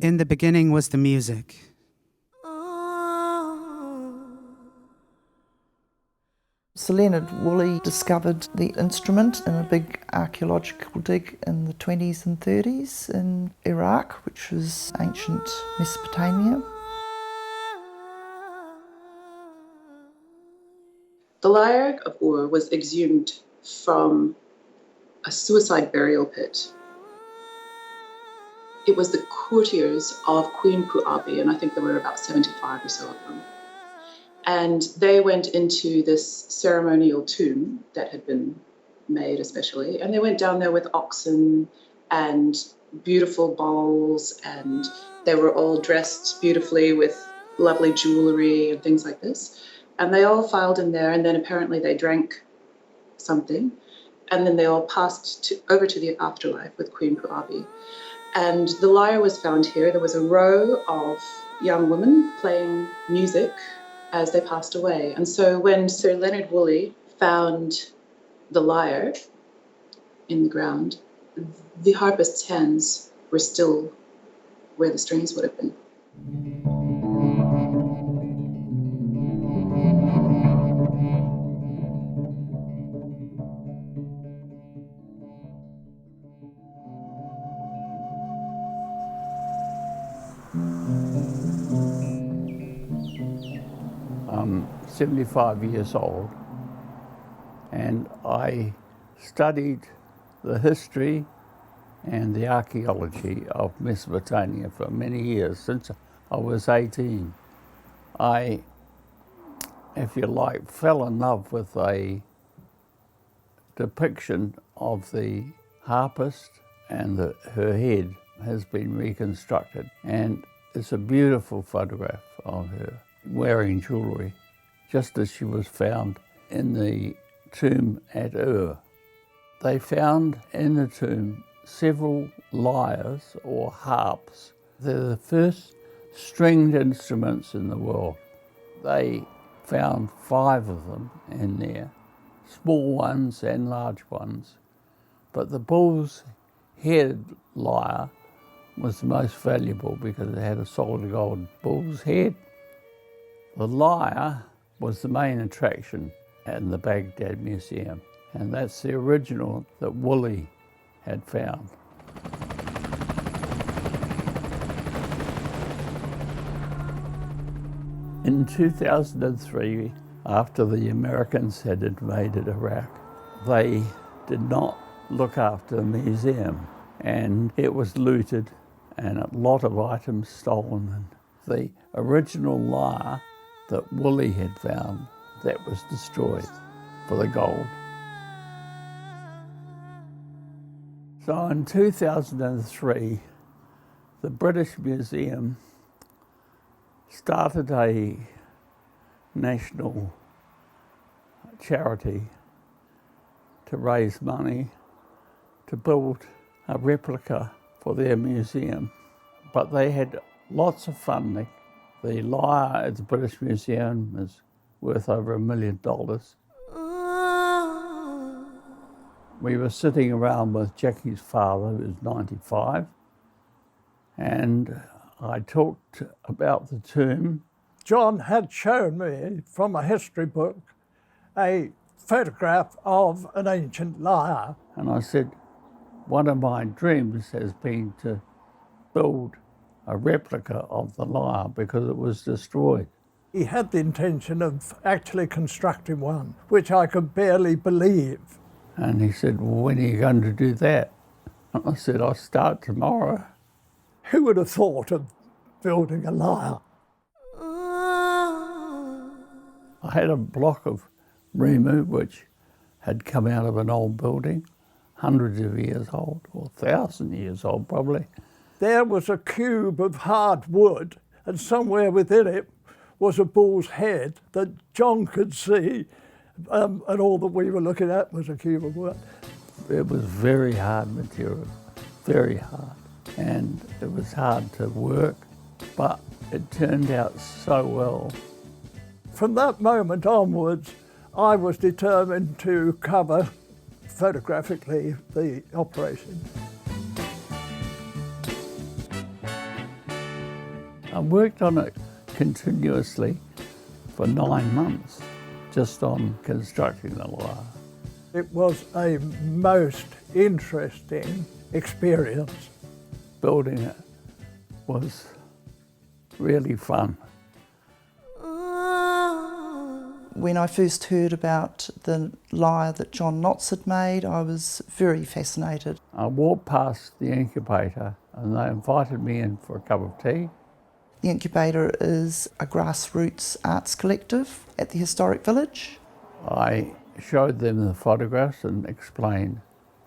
In the beginning was the music. Sir Leonard Woolley discovered the instrument in a big archaeological dig in the 20s and 30s in Iraq, which was ancient Mesopotamia. The lyre of Ur was exhumed from a suicide burial pit. It was the courtiers of Queen Puabi, and I think there were about 75 or so of them. And they went into this ceremonial tomb that had been made especially, and they went down there with oxen and beautiful bowls, and they were all dressed beautifully with lovely jewelry and things like this. And they all filed in there, and then apparently they drank something, and then they all passed over to the afterlife with Queen Puabi. And the lyre was found here. There was a row of young women playing music as they passed away. And so when Sir Leonard Woolley found the lyre in the ground, the harpist's hands were still where the strings would have been. I'm 75 years old, and I studied the history and the archaeology of Mesopotamia for many years, since I was 18. I, if you like, fell in love with a depiction of the harpist, and her head has been reconstructed, and it's a beautiful photograph of her wearing jewellery, just as she was found in the tomb at Ur. They found in the tomb several lyres or harps. They're the first stringed instruments in the world. They found 5 of them in there, small ones and large ones. But the bull's head lyre was the most valuable because it had a solid gold bull's head. The lyre was the main attraction in the Baghdad Museum, and that's the original that Woolley had found. In 2003, after the Americans had invaded Iraq, they did not look after the museum, and it was looted and a lot of items stolen. The original lyre that Woolley had found, that was destroyed for the gold. So in 2003, the British Museum started a national charity to raise money to build a replica for their museum. But they had lots of funding. The lyre at the British Museum is worth over $1 million. We were sitting around with Jackie's father, who was 95, and I talked about the tomb. John had shown me from a history book a photograph of an ancient lyre. And I said, one of my dreams has been to build a replica of the lyre because it was destroyed. He had the intention of actually constructing one, which I could barely believe. And he said, well, when are you going to do that? And I said, I'll start tomorrow. Who would have thought of building a lyre? I had a block of Rimu, which had come out of an old building, hundreds of years old, or 1,000 years old probably. There was a cube of hard wood, and somewhere within it was a bull's head that John could see, and all that we were looking at was a cube of wood. It was very hard material, very hard, and it was hard to work, but it turned out so well. From that moment onwards, I was determined to cover photographically the operation. I worked on it continuously for 9 months, just on constructing the lyre. It was a most interesting experience. Building it was really fun. When I first heard about the lyre that John Knotts had made, I was very fascinated. I walked past the incubator and they invited me in for a cup of tea. The incubator is a grassroots arts collective at the historic village. I showed them the photographs and explained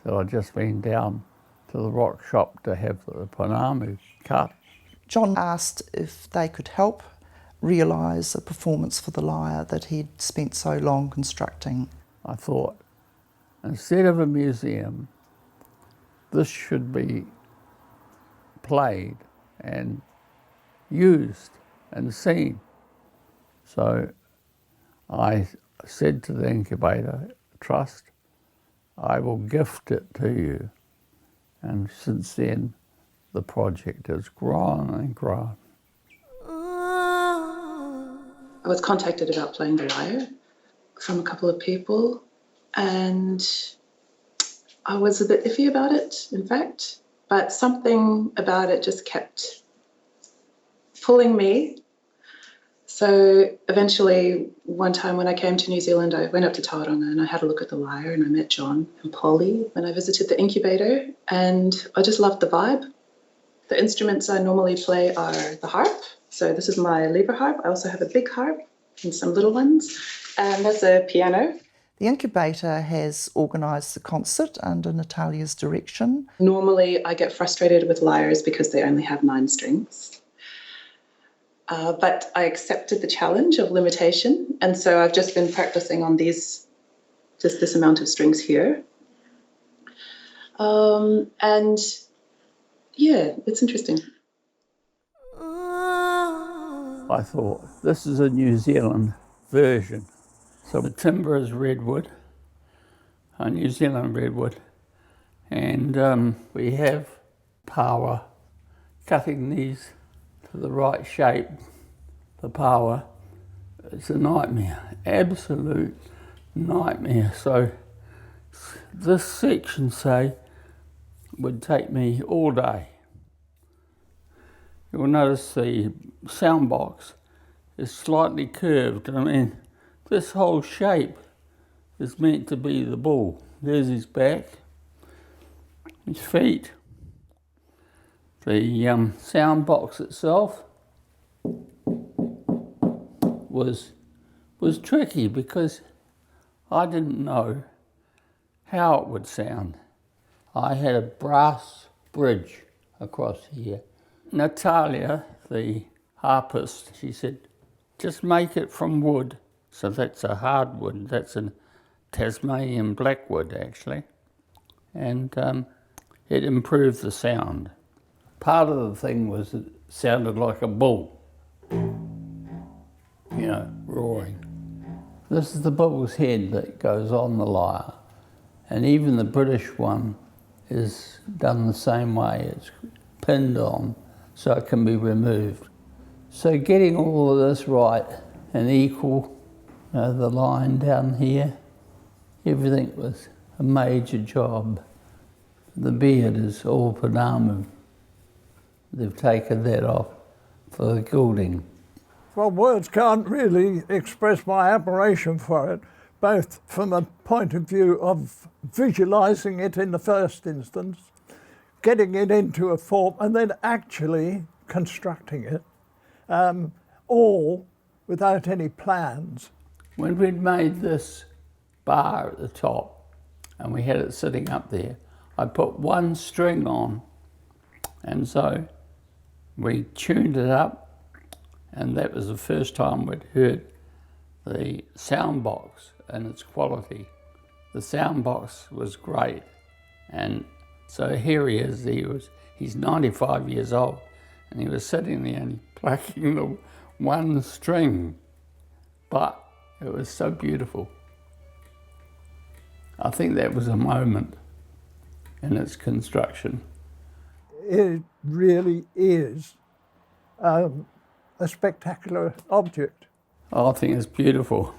that I'd just been down to the rock shop to have the Panamu cut. John asked if they could help realise a performance for the lyre that he'd spent so long constructing. I thought, instead of a museum, this should be played and used and seen. So I said to the incubator trust, I will gift it to you. And since then, the project has grown and grown. I was contacted about playing the lyre from a couple of people, and I was a bit iffy about it, in fact, but something about it just kept pulling me. So eventually, one time when I came to New Zealand, I went up to Tauranga and I had a look at the lyre, and I met John and Polly when I visited the incubator, and I just loved the vibe. The instruments I normally play are the harp. So this is my Lyre harp. I also have a big harp and some little ones, and that's a piano. The incubator has organised the concert under Natalia's direction. Normally I get frustrated with lyres because they only have 9 strings. But I accepted the challenge of limitation, and so I've just been practicing on just this amount of strings here. And yeah, it's interesting. I thought, this is a New Zealand version. So the timber is redwood, a New Zealand redwood, and we have power cutting these to the right shape. The power, it's a nightmare, absolute nightmare. So this section, say, would take me all day. You'll notice the sound box is slightly curved. I mean, this whole shape is meant to be the bull. There's his back, his feet. The sound box itself was tricky because I didn't know how it would sound. I had a brass bridge across here. Natalia, the harpist, she said, just make it from wood. So that's a hardwood, that's a Tasmanian blackwood actually. And it improved the sound. Part of the thing was it sounded like a bull, you know, roaring. This is the bull's head that goes on the lyre. And even the British one is done the same way. It's pinned on so it can be removed. So getting all of this right and equal, the line down here, everything was a major job. The beard is all Panamu. They've taken that off for the gilding. Well, words can't really express my admiration for it, both from a point of view of visualising it in the first instance, getting it into a form, and then actually constructing it, all without any plans. When we'd made this bar at the top and we had it sitting up there, I put one string on, and so we tuned it up, and that was the first time we'd heard the sound box and its quality. The sound box was great, and so here he is, he's 95 years old, and he was sitting there and plucking the one string, but it was so beautiful. I think that was a moment in its construction. It really is a spectacular object? I think it's beautiful.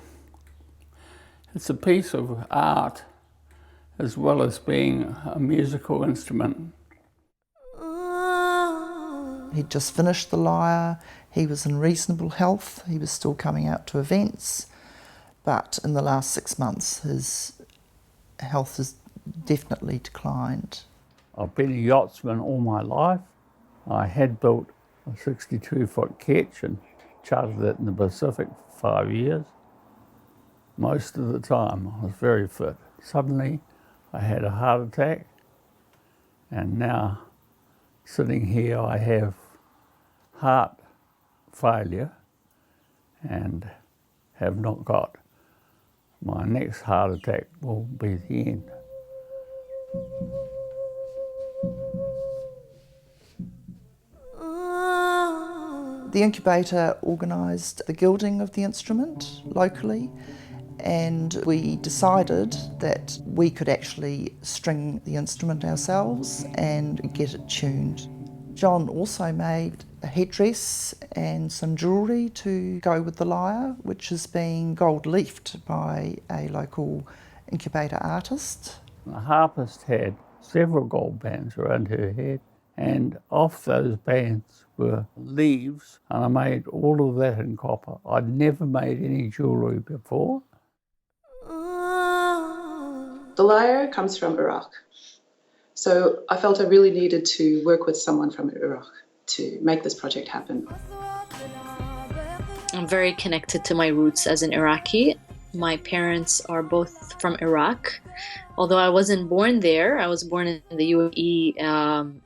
It's a piece of art as well as being a musical instrument. He'd just finished the Lyre, he was in reasonable health, he was still coming out to events, but in the last 6 months his health has definitely declined. I've been a yachtsman all my life. I had built a 62-foot ketch and chartered it in the Pacific for 5 years. Most of the time I was very fit. Suddenly I had a heart attack, and now sitting here I have heart failure and have not got. My next heart attack will be the end. The incubator organised the gilding of the instrument locally, and we decided that we could actually string the instrument ourselves and get it tuned. John also made a headdress and some jewellery to go with the lyre, which is being gold leafed by a local incubator artist. The harpist had several gold bands around her head, and off those bands were leaves, and I made all of that in copper. I'd never made any jewellery before. The lyre comes from Iraq. So I felt I really needed to work with someone from Iraq to make this project happen. I'm very connected to my roots as an Iraqi. My parents are both from Iraq. Although I wasn't born there, I was born in the UAE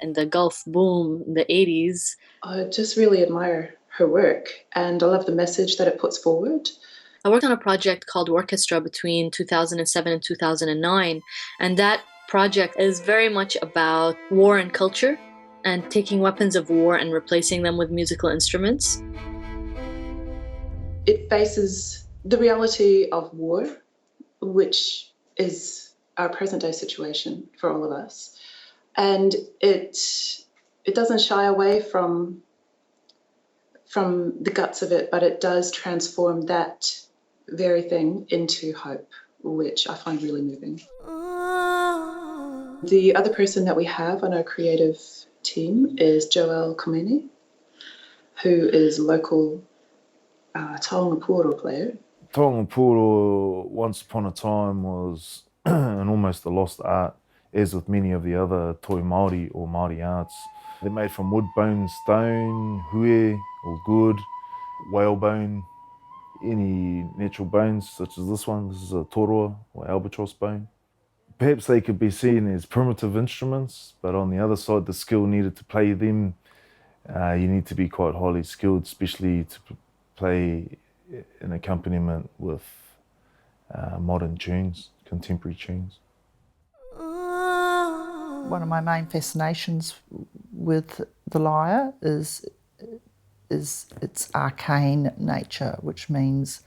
in the Gulf boom in the 80s. I just really admire her work, and I love the message that it puts forward. I worked on a project called Orchestra between 2007 and 2009, and that project is very much about war and culture and taking weapons of war and replacing them with musical instruments. It faces the reality of war, which is our present day situation for all of us. And it doesn't shy away from the guts of it, but it does transform that very thing into hope, which I find really moving. The other person that we have on our creative team is Joel Khomeini, who is a local Taongapuro player. Taongapuro, once upon a time, was an almost a lost art, as with many of the other toi Māori or Māori arts. They're made from wood, bone, stone, hue or gourd, whalebone, any natural bones such as this one. This is a toroa or albatross bone. Perhaps they could be seen as primitive instruments, but on the other side, the skill needed to play them, you need to be quite highly skilled, especially to play an accompaniment with modern tunes, contemporary tunes. One of my main fascinations with the lyre is its arcane nature, which means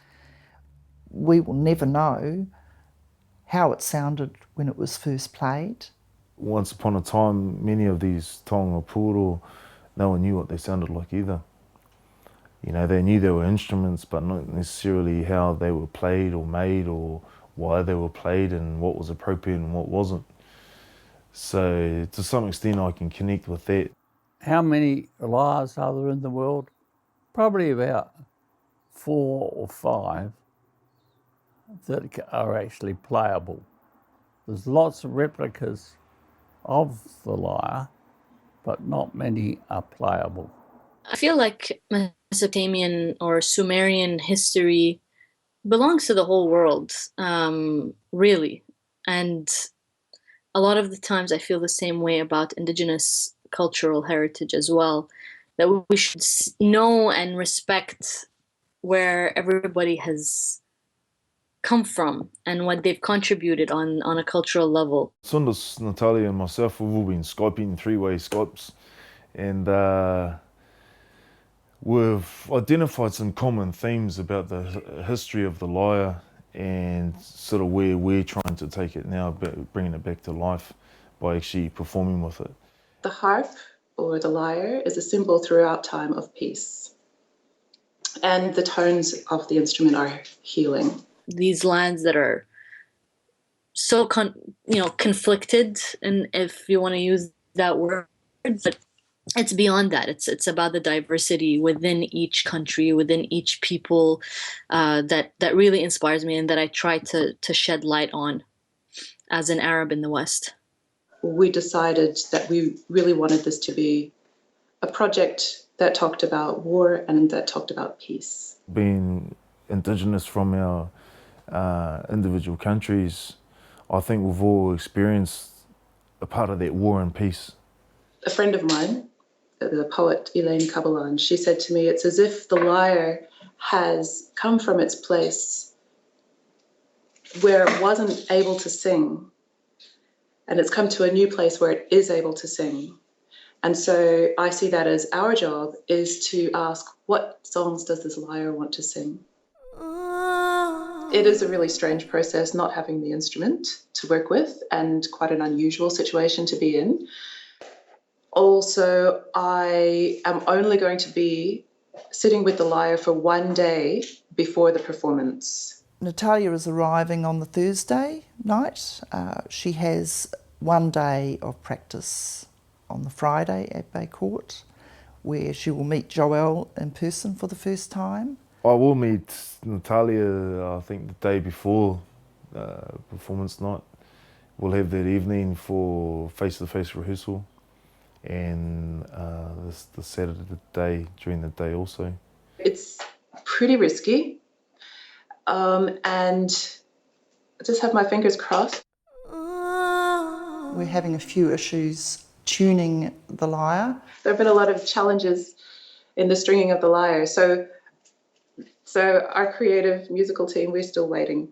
we will never know how it sounded when it was first played. Once upon a time, many of these taongapuro, no one knew what they sounded like either. You know, they knew they were instruments, but not necessarily how they were played or made or why they were played and what was appropriate and what wasn't. So to some extent I can connect with that. How many lyres are there in the world? Probably about 4 or 5 that are actually playable. There's lots of replicas of the lyre, but not many are playable. I feel like Mesopotamian or Sumerian history belongs to the whole world, really. And a lot of the times I feel the same way about indigenous cultural heritage as well, that we should know and respect where everybody has come from and what they've contributed on a cultural level. Sundus, Natalia and myself, we've all been Skyping, 3-way Skypes, and we've identified some common themes about the history of the lyre and sort of where we're trying to take it now, bringing it back to life by actually performing with it. The harp, or the lyre, is a symbol throughout time of peace. and the tones of the instrument are healing. These lands that are so conflicted, and if you want to use that word, but it's beyond that. It's about the diversity within each country, within each people, that really inspires me, and that I try to shed light on as an Arab in the West. We decided that we really wanted this to be a project that talked about war and that talked about peace. Being Indigenous from our individual countries, I think we've all experienced a part of that war and peace. A friend of mine, the poet Elaine Kabalan, she said to me, it's as if the lyre has come from its place where it wasn't able to sing, and it's come to a new place where it is able to sing. And so I see that as our job is to ask, what songs does this lyre want to sing? It is a really strange process not having the instrument to work with, and quite an unusual situation to be in. Also, I am only going to be sitting with the lyre for one day before the performance. Natalia is arriving on the Thursday night. She has one day of practice on the Friday at Bay Court, where she will meet Joelle in person for the first time. I will meet Natalia, I think, the day before performance night. We'll have that evening for face-to-face rehearsal, and the Saturday day during the day also. It's pretty risky, and I just have my fingers crossed. We're having a few issues tuning the lyre. There have been a lot of challenges in the stringing of the lyre. So our creative musical team, we're still waiting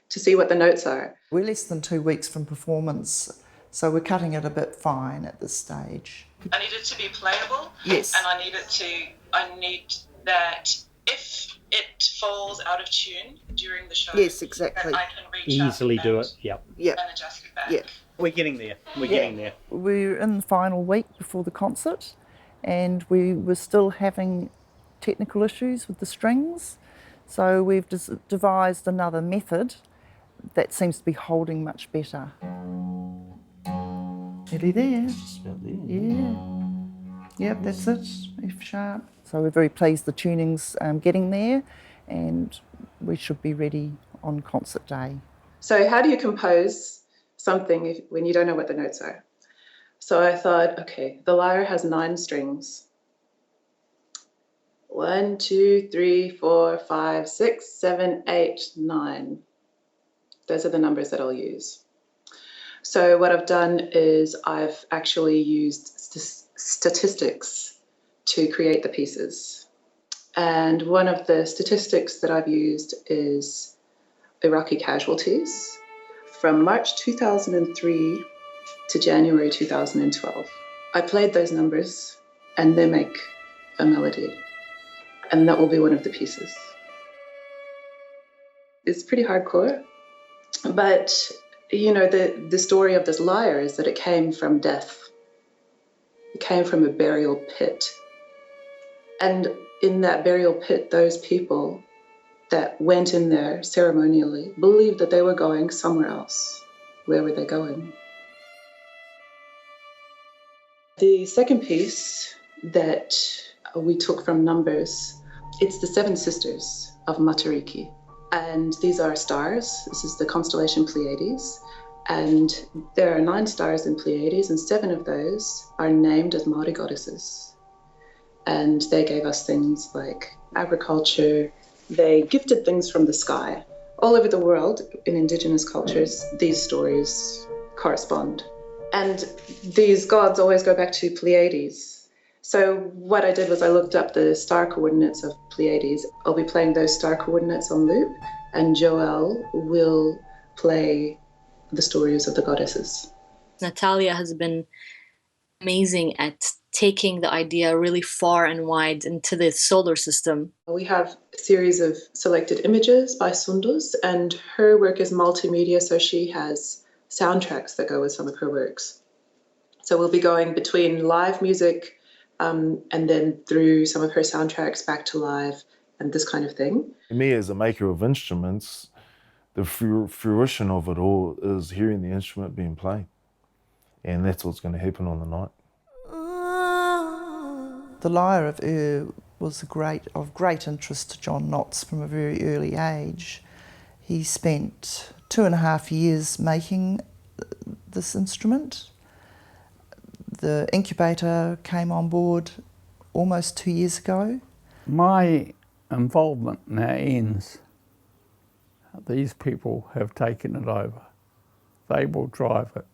to see what the notes are. We're less than 2 weeks from performance, so we're cutting it a bit fine at this stage. I need it to be playable. Yes. And I need that if it falls out of tune during the show, Yes, exactly. that I can reach out Easily do and- it, yep. Yep. and adjust it back. Yep. We're getting there, we're getting there. We're in the final week before the concert, and we were still having technical issues with the strings, so we've devised another method that seems to be holding much better. Nearly there. Just about there. Yeah. Yep, that's it. F sharp. So we're very pleased the tuning's getting there, and we should be ready on concert day. So how do you compose something when you don't know what the notes are? So I thought, okay, the lyre has 9 strings. 1, 2, 3, 4, 5, 6, 7, 8, 9. Those are the numbers that I'll use. So what I've done is I've actually used statistics to create the pieces. And one of the statistics that I've used is Iraqi casualties from March 2003 to January 2012. I played those numbers and they make a melody. And that will be one of the pieces. It's pretty hardcore, but you know, the story of this lyre is that it came from death. It came from a burial pit. And in that burial pit, those people that went in there ceremonially believed that they were going somewhere else. Where were they going? The second piece that we took from numbers, it's the 7 sisters of Matariki. And these are stars. This is the constellation Pleiades. And there are 9 stars in Pleiades, and 7 of those are named as Maori goddesses. And they gave us things like agriculture. They gifted things from the sky. All over the world, in indigenous cultures, these stories correspond. And these gods always go back to Pleiades. So what I did was I looked up the star coordinates of Pleiades. I'll be playing those star coordinates on loop, and Joelle will play the stories of the goddesses. Natalia has been amazing at taking the idea really far and wide into the solar system. We have a series of selected images by Sundus, and her work is multimedia, so she has soundtracks that go with some of her works. So we'll be going between live music and then through some of her soundtracks back to live, and this kind of thing. Me, as a maker of instruments, the fruition of it all is hearing the instrument being played. And that's what's going to happen on the night. The Lyre of was of great interest to John Knotts from a very early age. He spent 2.5 years making this instrument. The incubator came on board almost 2 years ago. My involvement now ends. These people have taken it over. They will drive it.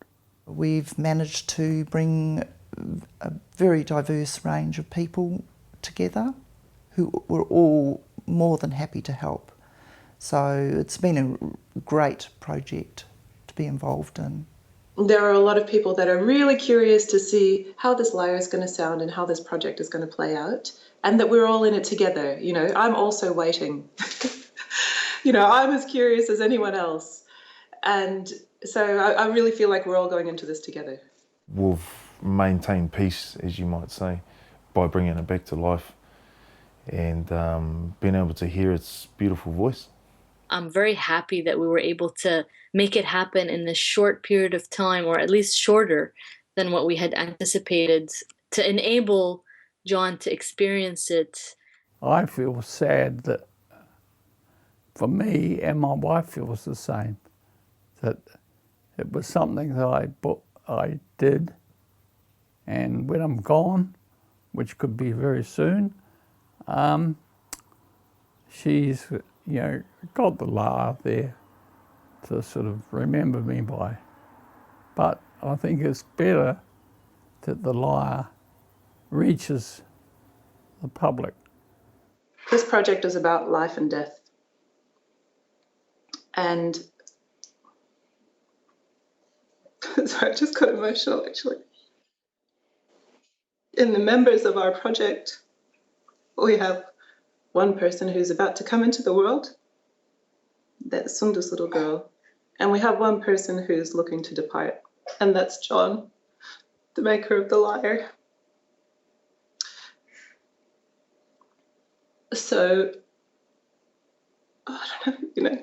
We've managed to bring a very diverse range of people together who were all more than happy to help. So it's been a great project to be involved in. There are a lot of people that are really curious to see how this lyre is going to sound and how this project is going to play out, and that we're all in it together. You know, I'm also waiting. You know, I'm as curious as anyone else. And so I really feel like we're all going into this together. We've maintained peace, as you might say, by bringing it back to life and being able to hear its beautiful voice. I'm very happy that we were able to make it happen in this short period of time, or at least shorter than what we had anticipated, to enable John to experience it. I feel sad that, for me, and my wife feels the same, that it was something that I did, and when I'm gone, which could be very soon, she's, you know, got the lyre there to sort of remember me by. But I think it's better that the lyre reaches the public. This project is about life and death. And sorry, I just got emotional actually. In the members of our project, we have one person who's about to come into the world, that's Sunda's little girl. And we have one person who's looking to depart, and that's John, the maker of the lyre. So, I don't know, you know,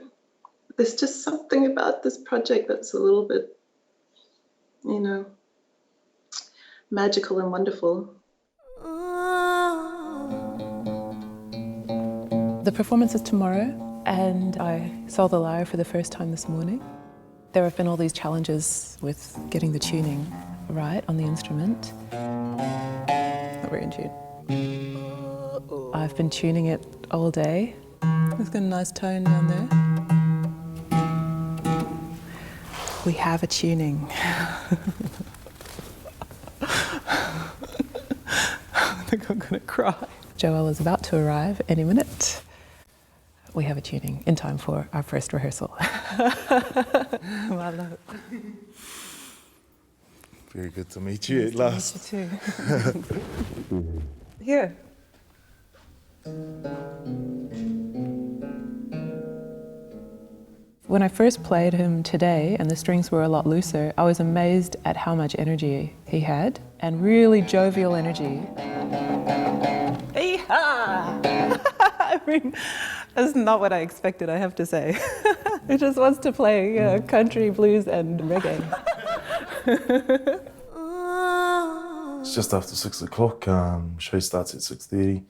there's just something about this project that's a little bit, you know, magical and wonderful. The performance is tomorrow, and I saw the lyre for the first time this morning. There have been all these challenges with getting the tuning right on the instrument. Not very in tune. I've been tuning it all day. It's got a nice tone down there. We have a tuning. I think I'm gonna cry. Joelle is about to arrive any minute. We have a tuning in time for our first rehearsal. Very good to meet you at last. You too. Here. When I first played him today and the strings were a lot looser, I was amazed at how much energy he had, and really jovial energy. I mean, that's not what I expected, I have to say. He just wants to play country, blues, and reggae. It's just after 6 o'clock. Show starts at 6:30.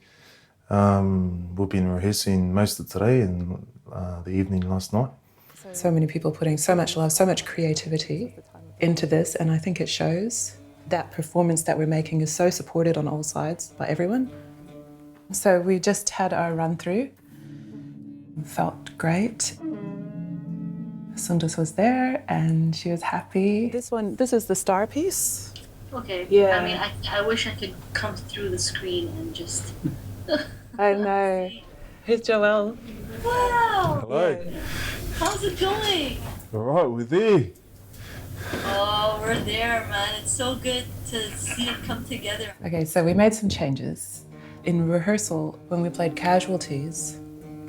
We've been rehearsing most of today and the evening last night. So many people putting so much love, so much creativity into this, and I think it shows. That performance that we're making is so supported on all sides by everyone. So we just had our run through. Felt great. Sundus was there and she was happy. This is the star piece. Okay. Yeah. I mean, I wish I could come through the screen and just... I know. Here's Joelle. Wow! Hello. How's it going? All right, we're there. Oh, we're there, man. It's so good to see it come together. Okay, so we made some changes. In rehearsal, when we played Casualties,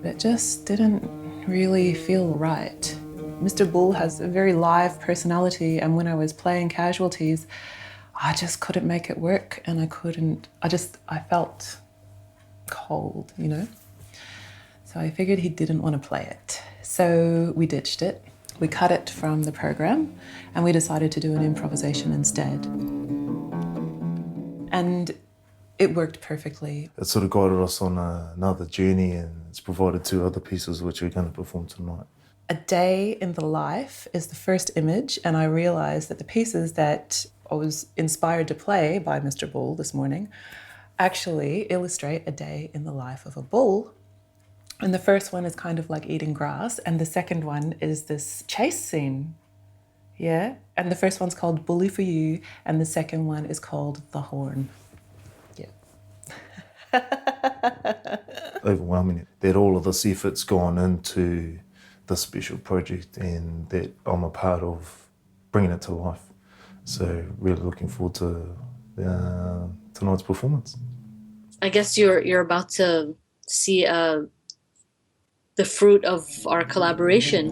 it just didn't really feel right. Mr. Bull has a very live personality, and when I was playing Casualties, I just couldn't make it work, and I felt cold, you know? So I figured he didn't want to play it. So we ditched it. We cut it from the program and we decided to do an improvisation instead. And it worked perfectly. It sort of guided us on another journey, and it's provided two other pieces which we're going to perform tonight. A Day in the Life is the first image, and I realised that the pieces that I was inspired to play by Mr. Bull this morning actually illustrate a day in the life of a bull. And the first one is kind of like eating grass, and the second one is this chase scene. Yeah? And the first one's called Bully for You, and the second one is called The Horn. Overwhelming that all of this effort's gone into this special project and that I'm a part of bringing it to life. So really looking forward to tonight's performance. I guess you're about to see the fruit of our collaboration.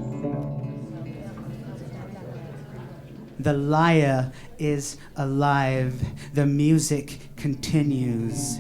The lyre is alive. The music continues.